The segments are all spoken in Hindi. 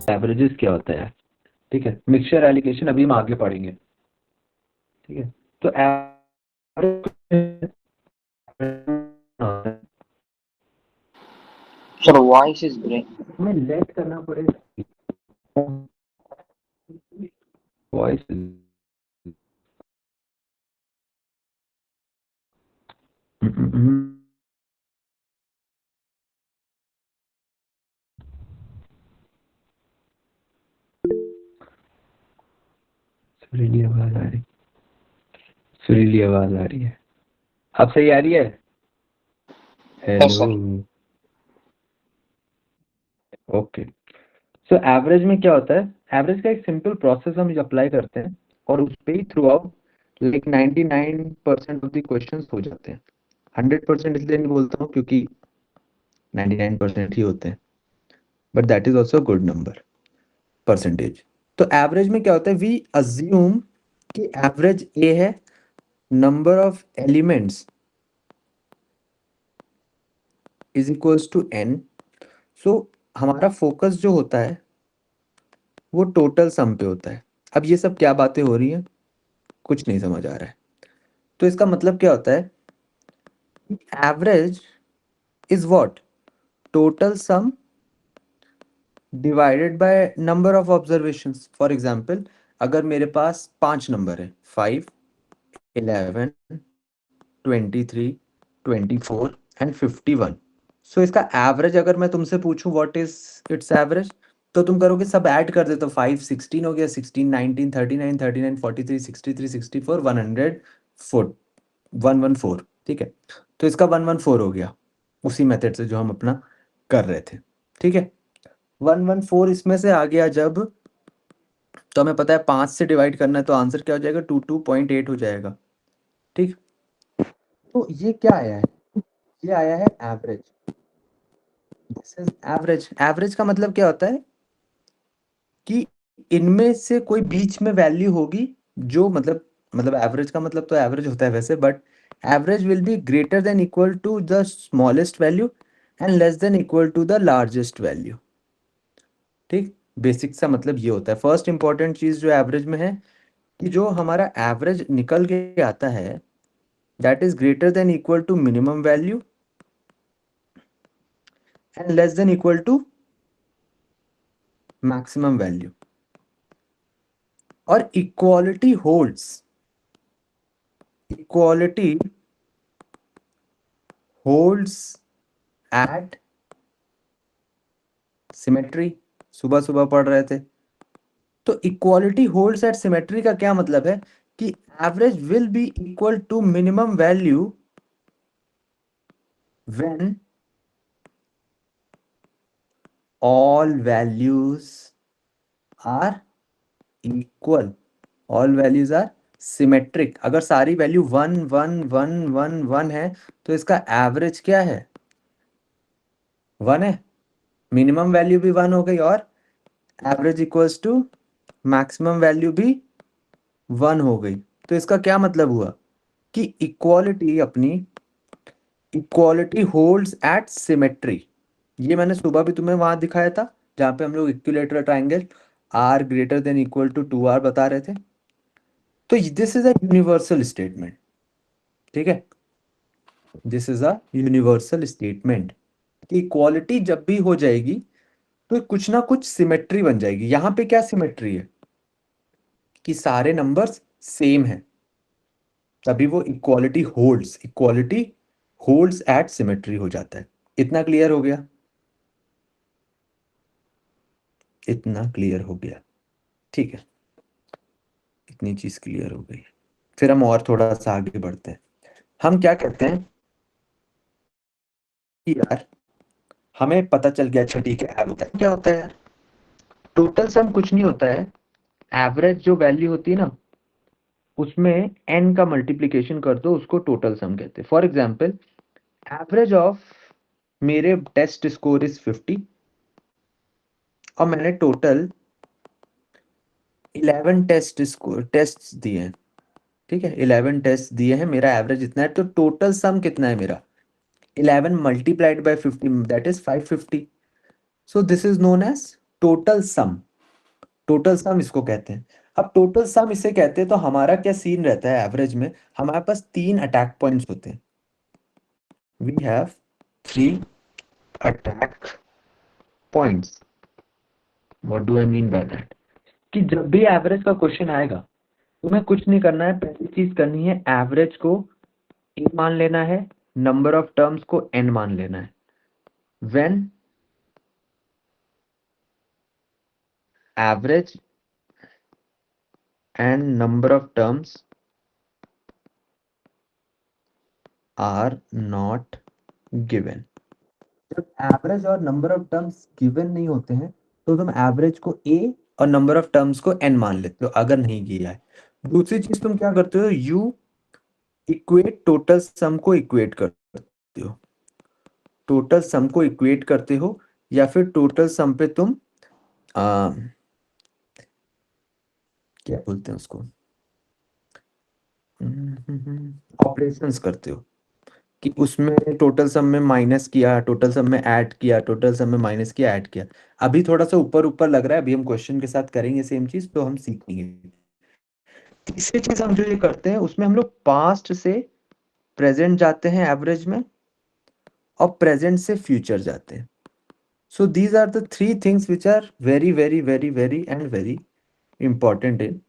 एवरेजेस क्या होता है, ठीक है। मिक्सचर एलिगेशन अभी हम आगे पढ़ेंगे, ठीक है। तो average Sir, voice is break. हमें लेट करना पड़ेगा वॉइस। सुरीली आवाज आ रही, सुरीली आवाज आ रही है। अब सही आ रही है? Yes, hello. sir. Okay. So average में क्या होता है, एवरेज का एक सिंपल प्रोसेस हम अप्लाई करते हैं और उस पे ही throughout like 99% of the questions हो जाते हैं। 100% इसलिए नहीं बोलता हूँ क्योंकि 99% ही होते हैं, but that is also good number percentage. तो एवरेज में क्या होता है, वी अज्यूम कि एवरेज ए है, number of elements is equals to N. So हमारा फोकस जो होता है वो टोटल सम पे होता है। अब ये सब क्या बातें हो रही हैं, कुछ नहीं समझ आ रहा है। तो इसका मतलब क्या होता है, average is what, total sum divided by number of observations. For example, अगर मेरे पास 5 नंबर है, 5, 11, 23, 24 एंड 51। सो इसका एवरेज अगर मैं तुमसे पूछूं व्हाट इज इट्स एवरेज, तो तुम करोगे सब ऐड कर देते हो। 5 16 हो गया, 16 19 39 39 43 63 64 100 114, ठीक है। तो इसका 114 हो गया उसी मेथड से जो हम अपना कर रहे थे, ठीक है। 114 इसमें से आ गया जब, तो हमें पता है 5 से डिवाइड करना है, तो आंसर क्या हो जाएगा, 22.8 हो जाएगा, ठीक। तो ये क्या आया है, ये आया है average. This is average. Average का मतलब क्या होता है कि इनमें से कोई बीच में वैल्यू होगी जो मतलब एवरेज का मतलब तो एवरेज होता है वैसे, but average will be greater than equal to the smallest value and less than equal to the largest value, ठीक। बेसिक सा मतलब ये होता है। फर्स्ट इंपॉर्टेंट चीज जो एवरेज में है कि जो हमारा एवरेज निकल के आता है that is greater than equal to minimum value and less than equal to maximum value. और equality holds, equality holds at symmetry. सुबह सुबह पढ़ रहे थे। तो इक्वालिटी होल्ड्स एट सिमेट्री का क्या मतलब है कि average will be equal to minimum value when all values are equal, all values are symmetric। अगर सारी वैल्यू 1 1 1 1 1 है तो इसका एवरेज क्या है, 1 है। मिनिमम वैल्यू भी 1 हो गई और average equals to maximum value भी 1 हो गई। तो इसका क्या मतलब हुआ कि इक्वालिटी अपनी, इक्वालिटी होल्ड्स एट सिमेट्री। ये मैंने सुबह भी तुम्हें वहां दिखाया था जहां पे हम लोग equilateral triangle are greater than equal to 2r बता रहे थे। तो this is a universal statement, ठीक है। This is a universal statement कि इक्वालिटी जब भी हो जाएगी तो कुछ ना कुछ सिमेट्री बन जाएगी। यहां पे क्या सिमेट्री है कि सारे नंबर्स सेम है, तभी वो equality holds, equality holds at symmetry हो जाता है। इतना क्लियर हो गया, इतना क्लियर हो गया, ठीक है। इतनी चीज क्लियर हो गई। फिर हम और थोड़ा सा आगे बढ़ते हैं। हम क्या कहते हैं कि यार हमें पता चल गया, अच्छा ठीक है, एवरेज क्या होता है यार, टोटल सम कुछ नहीं होता है। एवरेज जो वैल्यू होती है ना उसमें एन का मल्टीप्लीकेशन कर दो, उसको टोटल सम कहते हैं। फॉर एग्जाम्पल, एवरेज ऑफ मेरे टेस्ट स्कोर इज 50 और मैंने टोटल 11 टेस्ट दिए हैं, ठीक है। 11 टेस्ट दिए हैं, मेरा एवरेज इतना है, तो टोटल सम कितना है मेरा, 11 multiplied by 50 that is 550। So this is known as total sum, total sum इसको कहते हैं। अब टोटल सम इसे कहते हैं, तो हमारा क्या सीन रहता है एवरेज में, हमारे पास 3 अटैक पॉइंट्स होते हैं। We have 3 attack points. What do I mean by that, कि जब भी एवरेज का क्वेश्चन आएगा तुम्हें कुछ नहीं करना है, पहली चीज करनी है एवरेज को ए मान लेना है, नंबर ऑफ टर्म्स को एन मान लेना है। When average and number of terms are not given, जब एवरेज और नंबर ऑफ टर्म्स गिवन नहीं होते हैं तो तुम एवरेज को ए और नंबर ऑफ टर्म्स को एन मान लेते हो, अगर नहीं किया है। दूसरी चीज तुम क्या करते हो, यू इक्वेट टोटल सम को इक्वेट करते हो, टोटल सम को इक्वेट करते हो, या फिर टोटल सम पे तुम क्या बोलते हैं उसको, ऑपरेशंस करते हो, कि उसमें टोटल सम में माइनस किया, टोटल सम में ऐड किया, टोटल सम में माइनस किया, ऐड किया। अभी थोड़ा सा ऊपर ऊपर लग रहा है, अभी हम क्वेश्चन के साथ करेंगे सेम चीज, तो हम सीखेंगे। तीसरी चीज हम जो ये करते हैं उसमें हम लोग पास्ट से प्रेजेंट जाते हैं एवरेज में, और प्रेजेंट से फ्यूचर जाते हैं। So these are the 3 things which are very very very very and very important in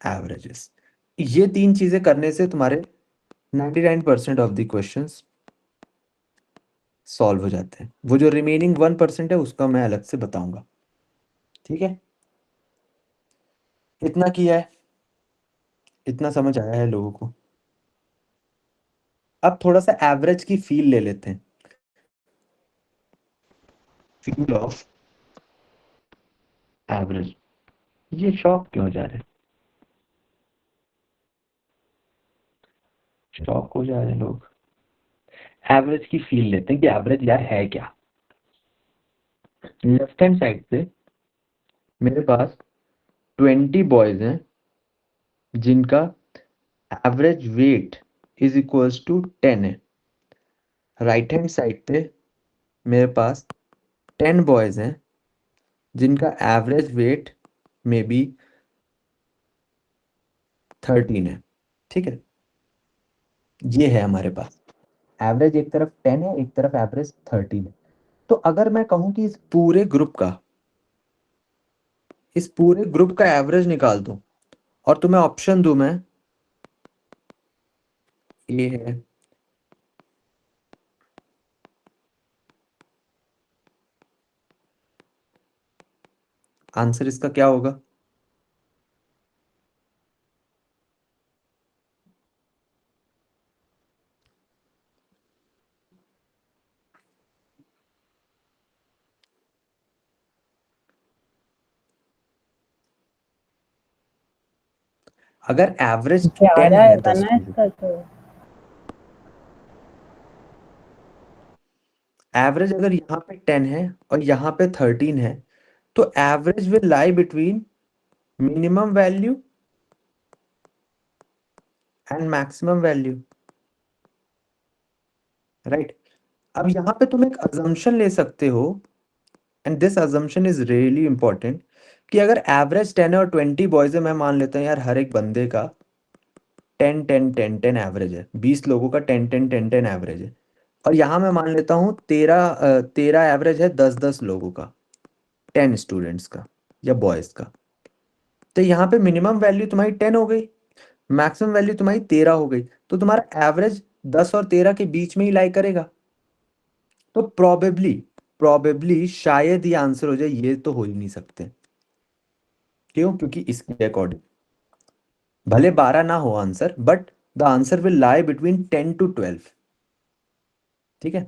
averages. ये 3 चीजें करने से तुम्हारे 99% ऑफ द क्वेश्चंस सॉल्व हो जाते हैं। वो जो रिमेनिंग 1% है उसका मैं अलग से बताऊंगा, ठीक है। इतना किया है, इतना समझ आया है लोगों को। अब थोड़ा सा एवरेज की फील ले लेते हैं, फील ऑफ एवरेज। ये शॉक क्यों हो जा रहे हैं, शॉक हो जा रहे हैं लोग। एवरेज की फील लेते हैं कि एवरेज यार है क्या। लेफ्ट हैंड साइड पे मेरे पास 20 बॉयज हैं जिनका average weight is equals to 10 है। राइट हैंड साइड पे मेरे पास 10 बॉयज हैं जिनका एवरेज वेट में बी 13 है, ठीक है। ये है हमारे पास एवरेज, एक तरफ 10 है, एक तरफ एवरेज 13 है। तो अगर मैं कहूं कि इस पूरे ग्रुप का एवरेज निकाल दूं, और तुम्हें ऑप्शन दूं मैं, ए है, आंसर इसका क्या होगा, अगर एवरेज 10 11 है है 10 ना लोगों, इसका तो। एवरेज अगर यहाँ पे 10 है और यहाँ पे 13 है, तो average will lie between minimum value and maximum value, right. अब यहाँ पे तुम एक अजम्पशन ले सकते हो, and this assumption is really important, कि अगर एवरेज 10 है और 20 बॉयज है, मैं मान लेता हूँ यार हर एक बंदे का 10 10 10 10 एवरेज है, 20 लोगों का 10 10 10 10 एवरेज है। और यहाँ मैं मान लेता हूँ 13 एवरेज है 10 10 लोगों का, 10 स्टूडेंट्स का या बॉयज का। तो यहाँ पे मिनिमम वैल्यू तुम्हारी 10 हो गई, मैक्सिमम वैल्यू तुम्हारी 13 हो गई, तो तुम्हारा एवरेज 10 और 13 के बीच में ही लाई करेगा। तो प्रोबेबली शायद ये आंसर हो जाए, ये तो हो ही नहीं सकते। क्यों, क्योंकि इसके अकॉर्डिंग भले 12 ना हो answer, but the answer will lie between 10 to 12, ठीक है।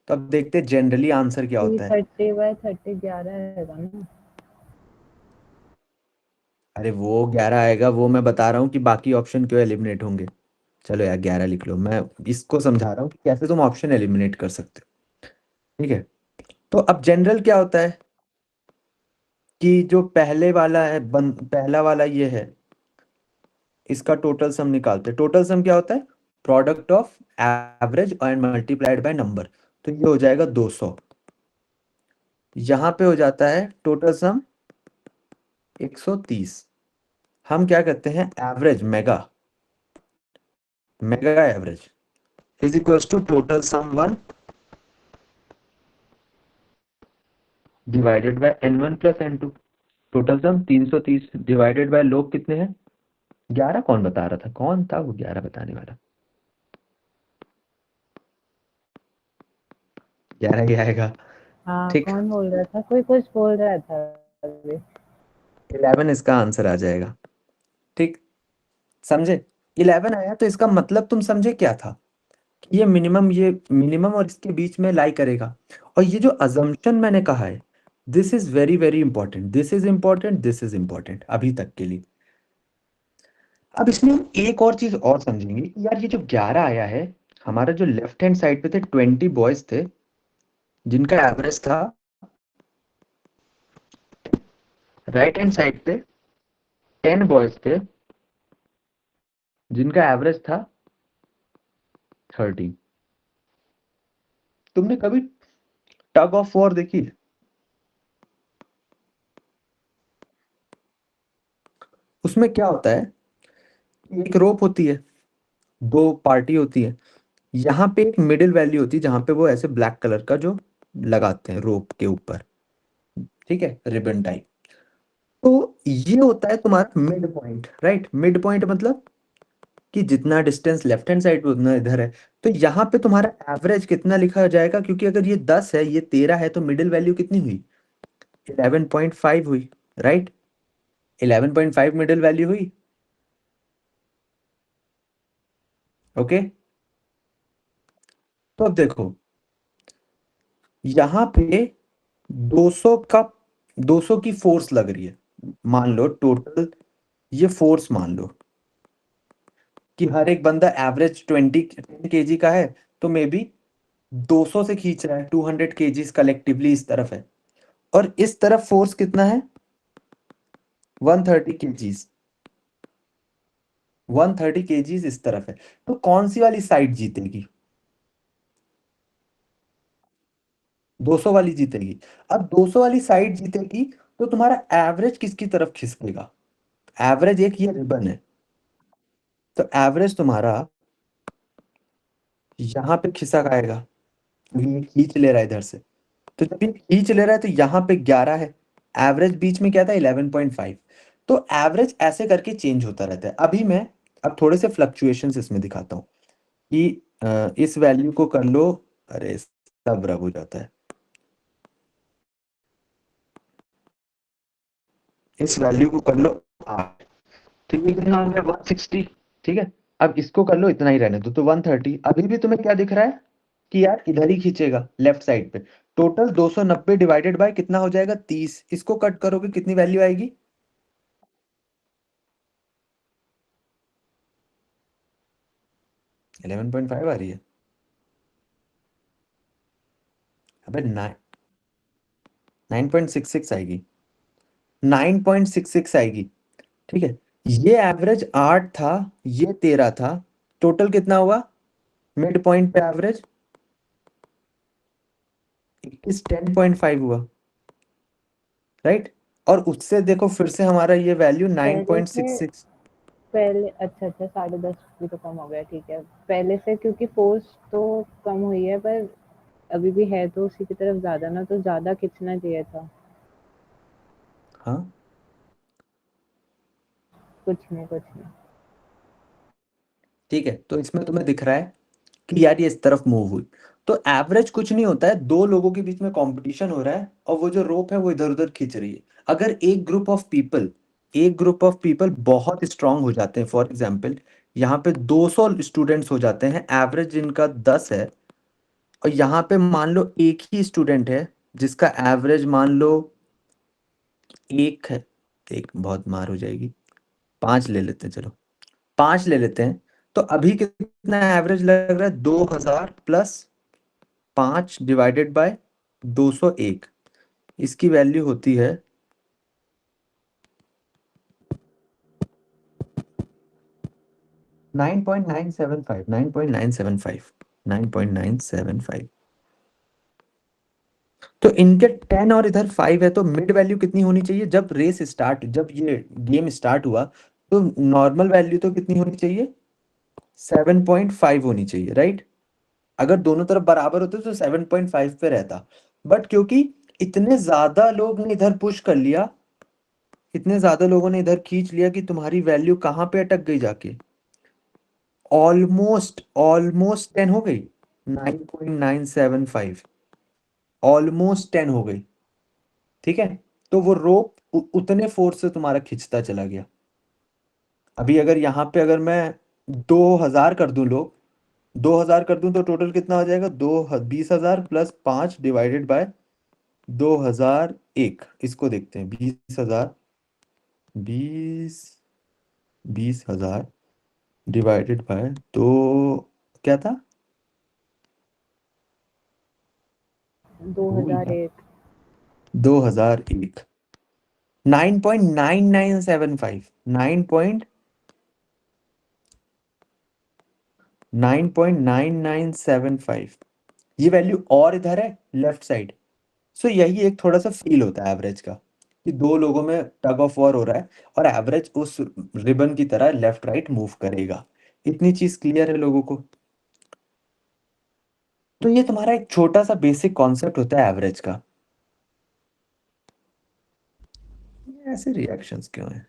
तो अब देखते हैं जनरली आंसर क्या होता है। 30/30 11 रहेगा ना। अरे वो 11 आएगा, वो मैं बता रहा हूँ कि बाकी ऑप्शन क्यों एलिमिनेट होंगे। चलो यार 11 लिख लो, मैं इसको समझा रहा हूँ कि कैसे तुम ऑप्शन एलिमिनेट कर सकते हो, ठीक है। तो अब जनरल क्या होता है, कि जो पहले वाला है पहला वाला ये है, इसका टोटल सम निकालते हैं। टोटल सम क्या होता है, product of average and multiplied by number. तो ये हो जाएगा 200, यहाँ पे हो जाता है टोटल सम 130। हम क्या करते हैं, average mega mega average is equals to total sum 1 divided by n1 plus n2। Total sum 330 divided by लोग कितने हैं, 11। कौन बता रहा था, कौन था वो 11 बताने वाला? 11 ही आएगा। हाँ, ठीक, कौन बोल रहा था? कोई कुछ बोल रहा था अभी। 11 इसका आंसर आ जाएगा। ठीक, समझे? 11 आया तो इसका मतलब तुम समझे क्या था, कि ये मिनिमम और इसके बीच में लाई करेगा। और ये जो अजम्पशन मैंने कहा है, this is very very important, this is important, this is important अभी तक के लिए। अब इसमें हम एक और चीज और समझेंगे कि यार ये जो 11 आया है, हमारा जो लेफ्ट हैंड साइड पे थे 20 बॉयज थे जिनका एवरेज था, राइट हैंड साइड पे 10 बॉयज थे जिनका एवरेज था 30। तुमने कभी टग ऑफ वॉर देखी है? उसमें क्या होता है, एक रोप होती है, दो पार्टी होती है, यहाँ पे एक मिडिल वैल्यू होती है जहां पे वो ऐसे ब्लैक कलर का जो लगाते हैं रोप के ऊपर, ठीक है, रिबन टाइप। तो ये होता है तुम्हारा mid point, right? Mid point मतलब कि जितना डिस्टेंस लेफ्ट हैंड साइड पे उतना इधर है। तो यहाँ पे तुम्हारा एवरेज कितना लिखा जाएगा, क्योंकि अगर ये 10 है ये 13 है तो मिडिल वैल्यू कितनी हुई, 11.5 हुई, राइट? 11.5 मिडिल वैल्यू हुई। ओके, तो अब देखो यहाँ पे 200 का 200 की फोर्स लग रही है, मान लो टोटल ये फोर्स मान लो कि हर एक बंदा एवरेज 10 kg का है, तो मे बी 200 से खींच रहा है, 200 kgs कलेक्टिवली इस तरफ है। और इस तरफ फोर्स कितना है, 130 kgs, 130 kgs इस तरफ है। तो कौन सी वाली साइड जीतेगी, 200 वाली जीतेगी। अब 200 वाली साइड जीतेगी तो तुम्हारा एवरेज किसकी तरफ खिसकेगा, एवरेज एक ये रिबन है, तो एवरेज तुम्हारा यहाँ पे खिसक आएगा, ये खींच ले रहा है इधर से। तो जब ये खींच ले रहा है तो यहाँ पे 11 है, एवरेज बीच में क्या था, 11.5। तो एवरेज ऐसे करके चेंज होता रहता है। अभी मैं अब थोड़े से फ्लक्चुएशंस इसमें दिखाता हूँ कि इस वैल्यू को कर लो, अरे सब रब हो जाता है, इस वैल्यू को कर लो 8, तो ये कितना हो गया 160। ठीक है, अब इसको कर लो इतना ही रहने दो, तो 130। अभी भी तुम्हें क्या दिख रहा है कि यार इधर ही खींचेगा लेफ्ट साइड पे। टोटल 290 डिवाइडेड बाय कितना हो जाएगा, 30। इसको कट करोगे कितनी वैल्यू आएगी, 11.5 आ रही है। अबे 9.66 आएगी, 9.66 आएगी। ठीक है, ये एवरेज 8 था, ये 13 था, टोटल कितना हुआ, मिड पॉइंट पे एवरेज 21 10.5 हुआ, राइट? और उससे देखो फिर से हमारा ये वैल्यू पहले से 9.66। पहले अच्छा 10.5 भी तो कम हो गया, ठीक है। पहले से क्योंकि फोर्स तो कम हुई है, पर अभी भी है तो उसी की तरफ ज्यादा ना, तो ज्यादा खींचना चाहिए था। हाँ, कुछ नहीं। ठीक है, तो इसमें तुम्हें दिख रहा है कि यार ये इस तरफ मूव हुई। तो एवरेज कुछ नहीं होता है, दो लोगों के बीच में कंपटीशन हो रहा है और वो जो रोप है वो इधर उधर खींच रही है। अगर एक ग्रुप ऑफ पीपल बहुत स्ट्रांग हो जाते हैं, फॉर एग्जांपल यहाँ पे 200 स्टूडेंट्स हो जाते हैं, एवरेज जिनका 10 है, और यहाँ पे मान लो एक ही स्टूडेंट है जिसका एवरेज मान लो एक है, एक बहुत मार हो जाएगी, 5 ले लेते हैं, चलो 5 ले लेते हैं। तो अभी कितना एवरेज लग रहा है, 2000 प्लस 5 डिवाइडेड बाय 201, इसकी वैल्यू होती है 9.975, 9.975, 9.975। तो इनके 10 और इधर 5 है, तो मिड वैल्यू कितनी होनी चाहिए? जब ये गेम स्टार्ट हुआ तो नॉर्मल वैल्यू तो कितनी होनी चाहिए? 7.5 होनी चाहिए, राइट? अगर दोनों तरफ बराबर होते तो 7.5 पे रहता, बट क्योंकि इतने ज्यादा लोग ने इधर पुश कर लिया, इतने ज्यादा लोगों ने इधर खींच लिया कि तुम्हारी वैल्यू कहाँ पे अटक गई जाके? ऑलमोस्ट ऑलमोस्ट 10 हो गई, 9.975, ऑलमोस्ट 10 हो गई। ठीक है, तो वो रोप उतने फोर्स से तुम्हारा खिंचता चला गया। अभी अगर यहाँ पे अगर मैं 2000 कर दूं, लोग 2000 कर दूं, तो टोटल कितना हो जाएगा? 20,000 प्लस 5 डिवाइडेड बाय 2001। इसको देखते हैं, 20,000, 20 20,000 डिवाइडेड बाय तो क्या था? भूल गया। 2001। 2001, 9.9975, 9.9975, ये वैल्यू और इधर है लेफ्ट साइड। सो यही एक थोड़ा सा फील होता है एवरेज का, कि दो लोगों में टग ऑफ वॉर हो रहा है और एवरेज उस रिबन की तरह लेफ्ट राइट मूव करेगा। इतनी चीज क्लियर है लोगों को? तो ये तुम्हारा एक छोटा सा बेसिक कॉन्सेप्ट होता है एवरेज का। ऐसे रिएक्शंस क्यों है?